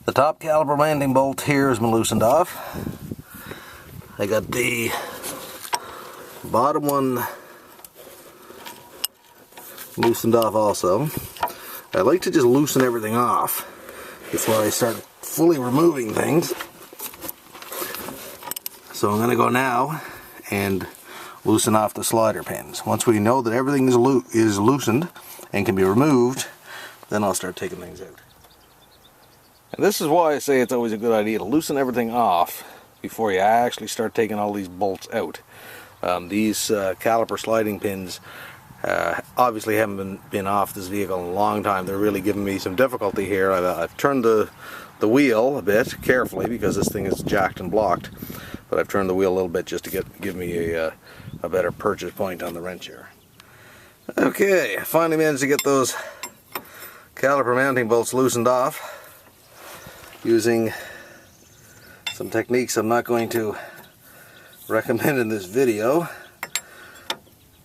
The top caliper mounting bolt here has been loosened off. I got the bottom one loosened off also. I like to just loosen everything off before I start fully removing things. So I'm going to go now and loosen off the slider pins. Once we know that everything is loosened and can be removed, then I'll start taking things out. And this is why I say it's always a good idea to loosen everything off before you actually start taking all these bolts out. These caliper sliding pins obviously haven't been off this vehicle in a long time. They're really giving me some difficulty here. I've turned the wheel a bit carefully because this thing is jacked and blocked, but I've turned the wheel a little bit just to give me a better purchase point on the wrench here. Okay, I finally managed to get those caliper mounting bolts loosened off using some techniques I'm not going to recommend in this video.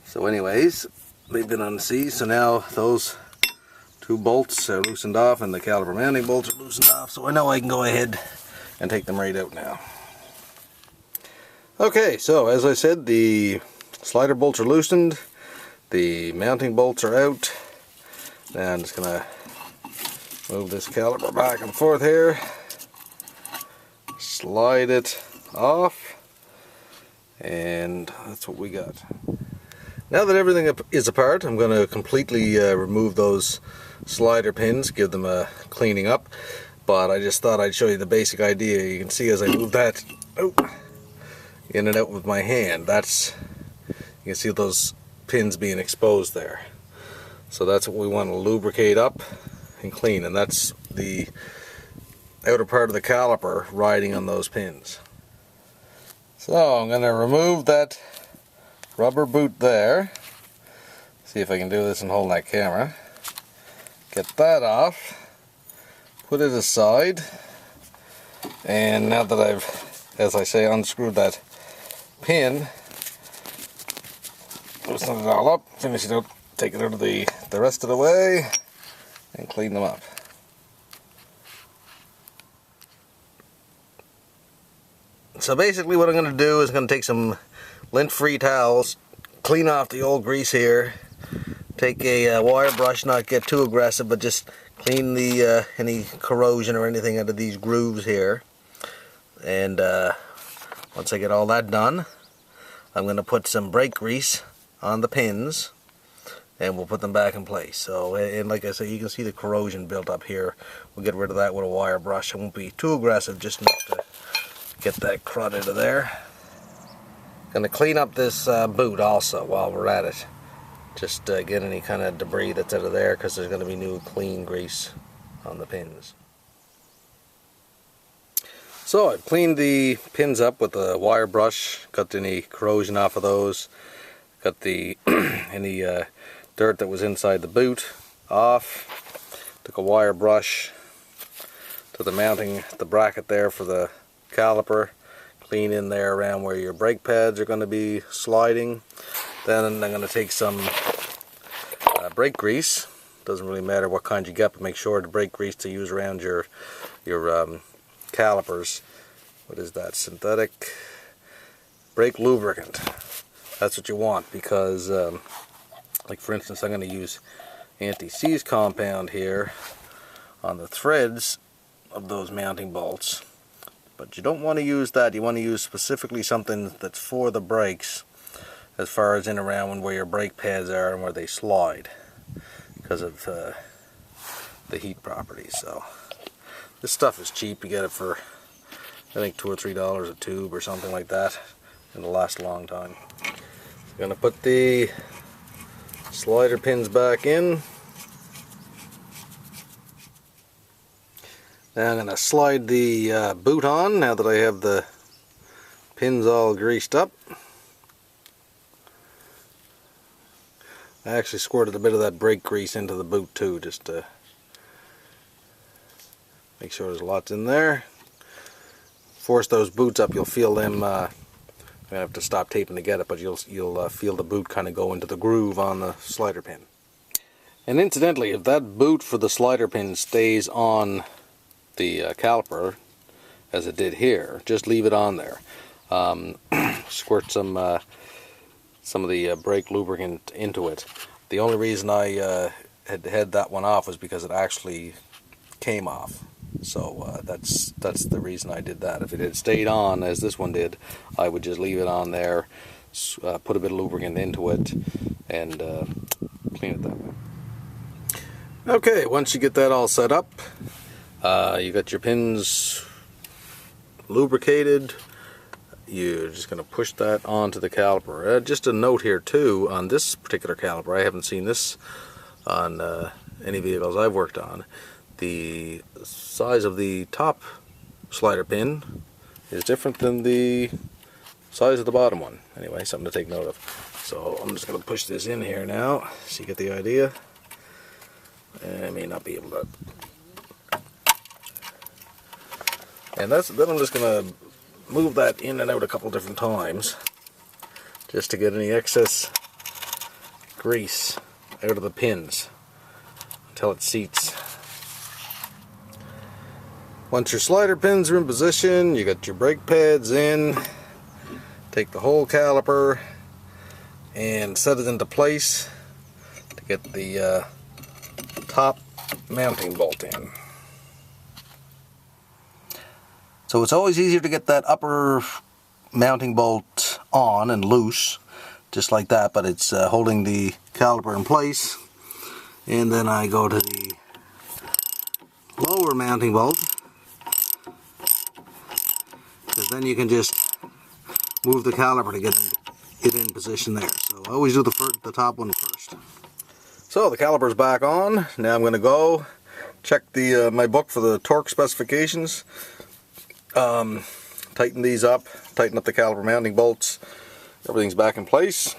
So anyways, they've been unseized, so now those two bolts are loosened off and the caliper mounting bolts are loosened off, so I know I can go ahead and take them right out now. Okay, so as I said, the slider bolts are loosened, the mounting bolts are out. Now I'm just going to move this caliper back and forth here, slide it off, and that's what we got. Now that everything is apart, I'm going to completely remove those slider pins, give them a cleaning up, but I just thought I'd show you the basic idea. You can see as I move that in and out with my hand, you can see those pins being exposed there. So that's what we want to lubricate up and clean, and that's the outer part of the caliper riding on those pins. So I'm going to remove that rubber boot there. See if I can do this and hold that camera. Get that off, put it aside, and now that I've, as I say, unscrewed that pin, loosen it all up, finish it up, take it out of the rest of the way, and clean them up. So basically what I'm going to do is going to take some lint-free towels, clean off the old grease here, take a wire brush, not get too aggressive, but just clean the any corrosion or anything out of these grooves here. And once I get all that done, I'm going to put some brake grease on the pins, and we'll put them back in place. So, and like I said, you can see the corrosion built up here. We'll get rid of that with a wire brush. I won't be too aggressive, just enough to get that crud out of there. Going to clean up this boot also while we're at it. Just get any kind of debris that's out of there, because there's going to be new clean grease on the pins. So I've cleaned the pins up with a wire brush, got any corrosion off of those, got the any dirt that was inside the boot off, took a wire brush to the mounting, the bracket there for the caliper, clean in there around where your brake pads are going to be sliding. Then I'm going to take some brake grease. Doesn't really matter what kind you get, but make sure the brake grease to use around your calipers. What is that? Synthetic brake lubricant. That's what you want, because like for instance, I'm going to use anti-seize compound here on the threads of those mounting bolts. But you don't want to use that. You want to use specifically something that's for the brakes, as far as in around where your brake pads are and where they slide, because of the heat properties. So this stuff is cheap. You get it for, I think, $2 or $3 a tube or something like that. It'll last a long time. I'm going to put the slider pins back in. Now I'm going to slide the boot on now that I have the pins all greased up. I actually squirted a bit of that brake grease into the boot too, just to make sure there's lots in there. Force those boots up, you'll feel them. I have to stop taping to get it, but you'll feel the boot kind of go into the groove on the slider pin. And incidentally, if that boot for the slider pin stays on the caliper as it did here, just leave it on there. Squirt some of the brake lubricant into it. The only reason I had that one off was because it actually came off. So that's the reason I did that. If it had stayed on as this one did, I would just leave it on there, put a bit of lubricant into it, and clean it that way. Okay, once you get that all set up, you got your pins lubricated, you're just going to push that onto the caliper. Just a note here too, on this particular caliper, I haven't seen this on any vehicles I've worked on. The size of the top slider pin is different than the size of the bottom one. Anyway, something to take note of. So I'm just going to push this in here now, so you get the idea. I may not be able to. And then I'm just going to move that in and out a couple different times, just to get any excess grease out of the pins until it seats. Once your slider pins are in position, you got your brake pads in, take the whole caliper and set it into place to get the top mounting bolt in. So it's always easier to get that upper mounting bolt on and loose, just like that, but it's holding the caliper in place. And then I go to the lower mounting bolt, because then you can just move the caliper to get it in position there. So I always do the top one first. So the caliper's back on. Now I'm going to go check my book for the torque specifications. Tighten these up, tighten up the caliper mounting bolts. Everything's back in place,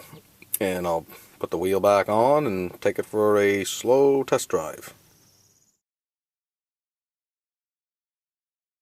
and I'll put the wheel back on and take it for a slow test drive.